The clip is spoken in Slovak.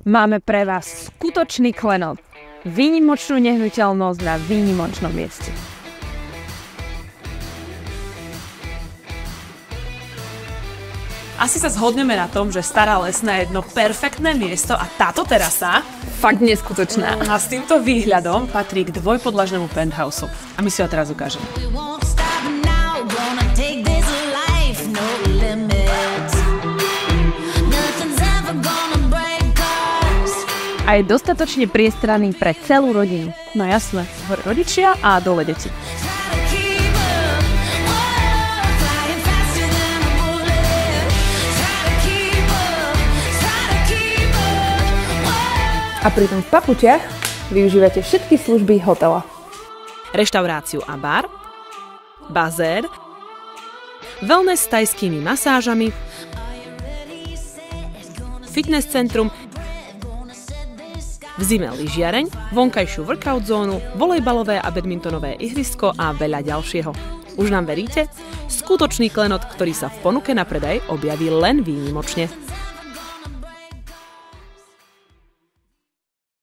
Máme pre vás skutočný klenot. Výnimočnú nehnuteľnosť na výnimočnom mieste. Asi sa zhodneme na tom, že Stará Lesná je jedno perfektné miesto a táto terasa Fakt neskutočná. a s týmto výhľadom patrí k dvojpodlažnému penthouse. A my si ho teraz ukážeme. A je dostatočne priestranný pre celú rodinu. No jasné, hore rodičia a dole deti. A pritom v Papučiach využívate všetky služby hotela. Reštauráciu a bar, bazér, wellness s tajskými masážami, fitness centrum, v zime lyžiareň, vonkajšiu workout zónu, volejbalové a badmintonové ihrisko a veľa ďalšieho. Už nám veríte? Skutočný klenot, ktorý sa v ponuke na predaj objaví len výnimočne.